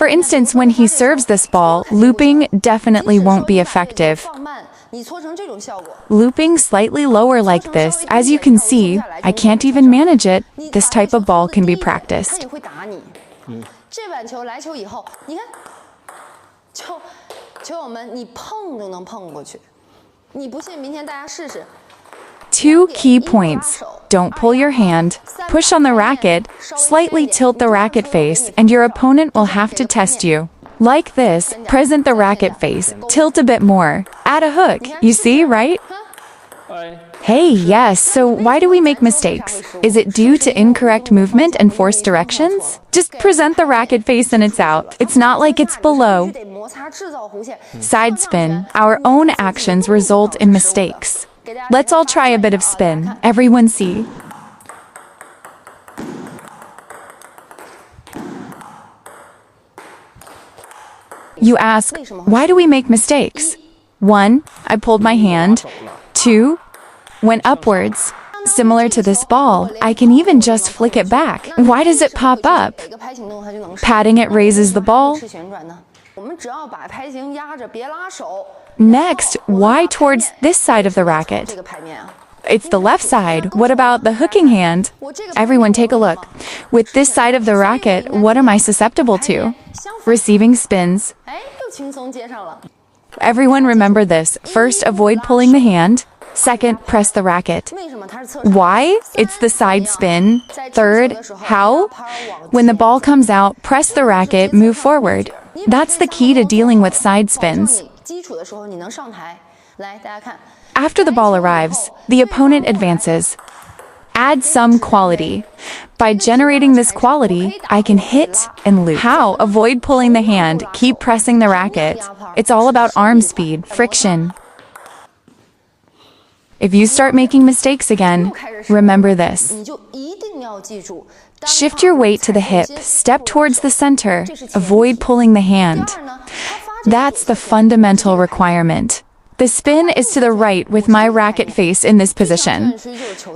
For instance, when he serves this ball, looping definitely won't be effective. Looping slightly lower like this, as you can see, I can't even manage it. This type of ball can be practiced. Two key points. Don't pull your hand, push on the racket, slightly tilt the racket face, and your opponent will have to test you. Like this, present the racket face, tilt a bit more, add a hook, you see, right? Hey, yes, so why do we make mistakes? Is it due to incorrect movement and forced directions? Just present the racket face and it's out. It's not like it's below. Side spin. Our own actions result in mistakes. Let's all try a bit of spin. Everyone see. You ask, why do we make mistakes? 1. I pulled my hand. 2. Went upwards. Similar to this ball, I can even just flick it back. Why does it pop up? Patting it raises the ball. Next, why towards this side of the racket? It's the left side. What about the hooking hand? Everyone take a look. With this side of the racket, what am I susceptible to? Receiving spins. Everyone remember this. First, avoid pulling the hand. Second, press the racket. Why? It's the side spin. Third, how? When the ball comes out, press the racket, move forward. That's the key to dealing with side spins. After the ball arrives, the opponent advances. Add some quality. By generating this quality, I can hit and loop. How? Avoid pulling the hand, keep pressing the racket. It's all about arm speed, friction. If you start making mistakes again, remember this. Shift your weight to the hip, step towards the center, avoid pulling the hand. That's the fundamental requirement. The spin is to the right with my racket face in this position.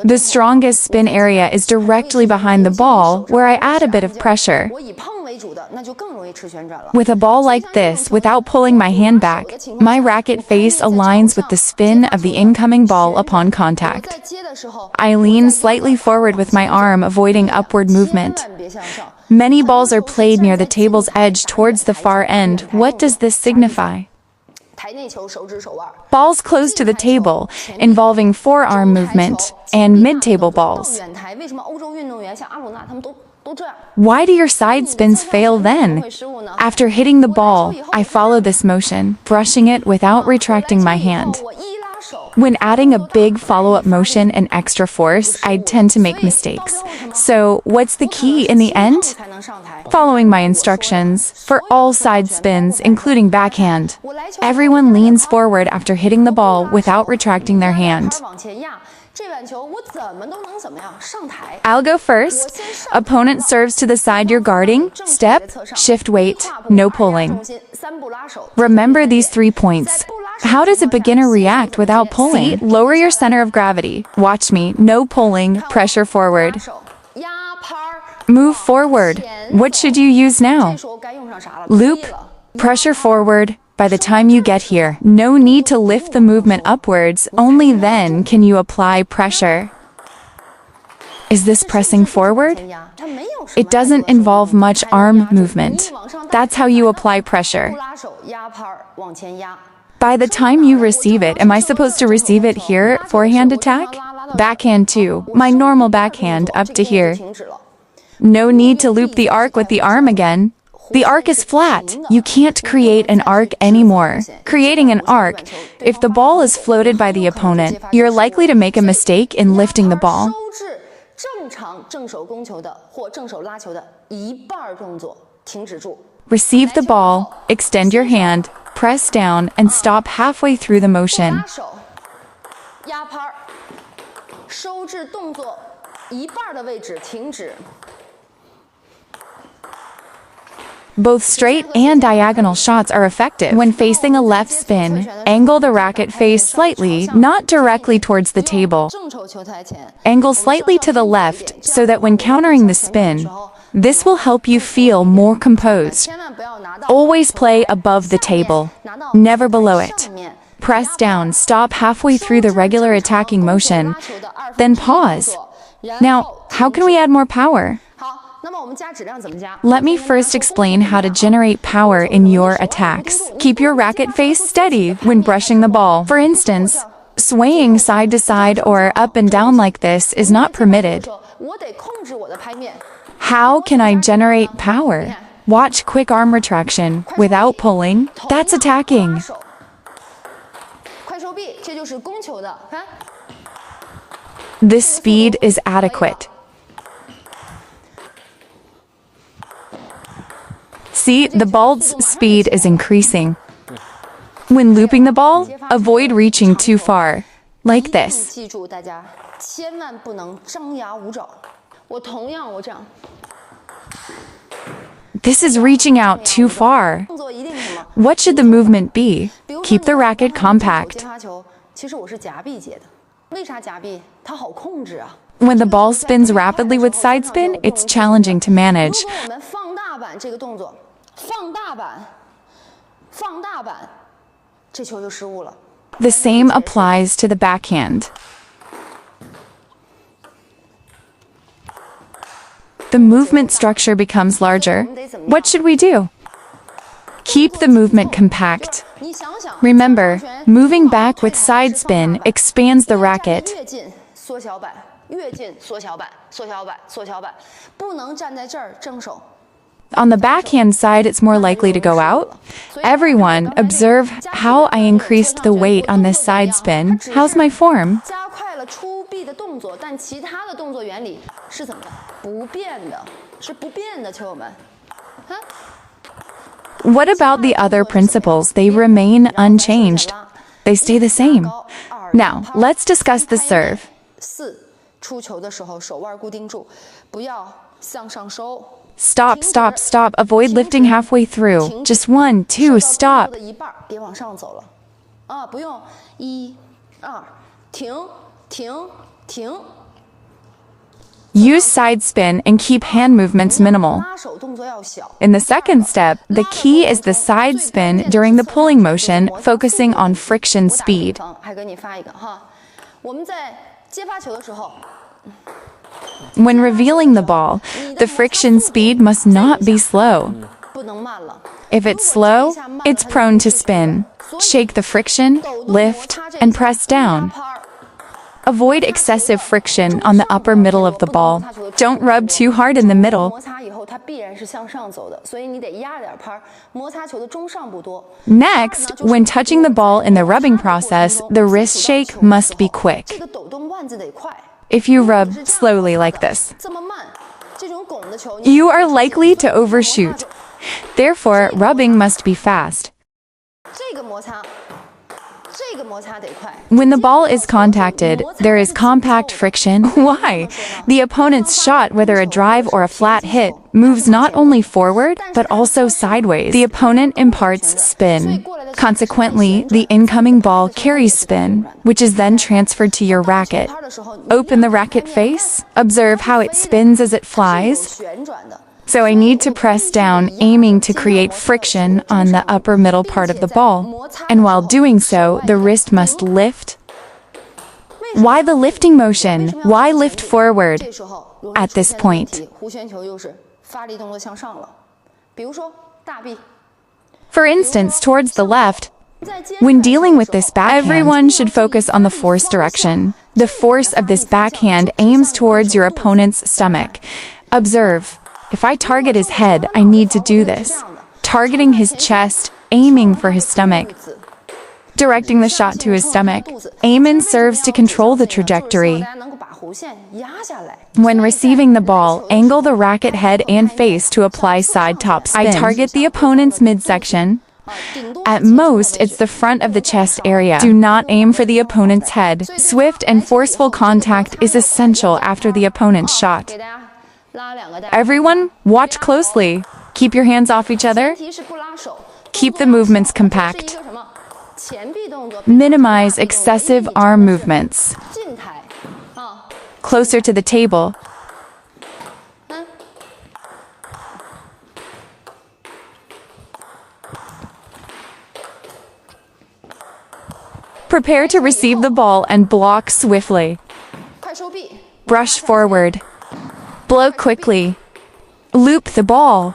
The strongest spin area is directly behind the ball, where I add a bit of pressure. With a ball like this, without pulling my hand back, my racket face aligns with the spin of the incoming ball upon contact. I lean slightly forward with my arm, avoiding upward movement. Many balls are played near the table's edge towards the far end. What does this signify? Balls close to the table, involving forearm movement, and mid-table balls. Why do your side spins fail then? After hitting the ball, I follow this motion, brushing it without retracting my hand. When adding a big follow-up motion and extra force, I tend to make mistakes. So, what's the key in the end? Following my instructions for all side spins, including backhand. Everyone leans forward after hitting the ball without retracting their hand. I'll go first. Opponent serves to the side you're guarding. Step, shift weight, no pulling. Remember these 3 points. How does a beginner react without pulling? Lower your center of gravity. Watch me. No pulling. Pressure forward. Move forward. What should you use now? Loop. Pressure forward. By the time you get here, no need to lift the movement upwards. Only then can you apply pressure. Is this pressing forward? It doesn't involve much arm movement. That's how you apply pressure. By the time you receive it, am I supposed to receive it here, forehand attack? Backhand too, my normal backhand up to here. No need to loop the arc with the arm again. The arc is flat. You can't create an arc anymore. Creating an arc, if the ball is floated by the opponent, you're likely to make a mistake in lifting the ball. Receive the ball, extend your hand, press down, and stop halfway through the motion. Both straight and diagonal shots are effective. When facing a left spin, angle the racket face slightly, not directly towards the table. Angle slightly to the left so that when countering the spin, This will help you feel more composed. Always play above the table, never below it. Press down, stop halfway through the regular attacking motion, then pause. Now, how can we add more power? Let me first explain how to generate power in your attacks. Keep your racket face steady when brushing the ball. For instance, swaying side to side or up and down like this is not permitted. How can I generate power? Watch quick arm retraction without pulling. That's attacking. This speed is adequate. See, the ball's speed is increasing. When looping the ball, avoid reaching too far, like this. This is reaching out too far. What should the movement be? Keep the racket compact. When the ball spins rapidly with sidespin, it's challenging to manage. The same applies to the backhand. The movement structure becomes larger. What should we do? Keep the movement compact. Remember, moving back with sidespin expands the racket. On the backhand side, it's more likely to go out. Everyone, observe how I increased the weight on this side spin. How's my form? What about the other principles? They remain unchanged. They stay the same. Now, let's discuss the serve. Stop, stop, stop. Avoid lifting halfway through. Just 1, 2, stop. Use side spin and keep hand movements minimal. In the second step, the key is the side spin during the pulling motion, focusing on friction speed. When revealing the ball, the friction speed must not be slow. If it's slow, it's prone to spin. Shake the friction, lift, and press down. Avoid excessive friction on the upper middle of the ball. Don't rub too hard in the middle. Next, when touching the ball in the rubbing process, the wrist shake must be quick. If you rub slowly like this, you are likely to overshoot. Therefore, rubbing must be fast. When the ball is contacted, there is compact friction. Why? The opponent's shot, whether a drive or a flat hit, moves not only forward, but also sideways. The opponent imparts spin. Consequently, the incoming ball carries spin, which is then transferred to your racket. Open the racket face. Observe how it spins as it flies. So I need to press down, aiming to create friction on the upper middle part of the ball. And while doing so, the wrist must lift. Why the lifting motion? Why lift forward at this point? For instance, towards the left, when dealing with this backhand, everyone should focus on the force direction. The force of this backhand aims towards your opponent's stomach. Observe. If I target his head, I need to do this. Targeting his chest, aiming for his stomach. Directing the shot to his stomach. Aim in serves to control the trajectory. When receiving the ball, angle the racket head and face to apply side top spin. I target the opponent's midsection. At most, it's the front of the chest area. Do not aim for the opponent's head. Swift and forceful contact is essential after the opponent's shot. Everyone, watch closely. Keep your hands off each other. Keep the movements compact. Minimize excessive arm movements. Closer to the table. Prepare to receive the ball and block swiftly. Brush forward. Blow quickly. Loop the ball.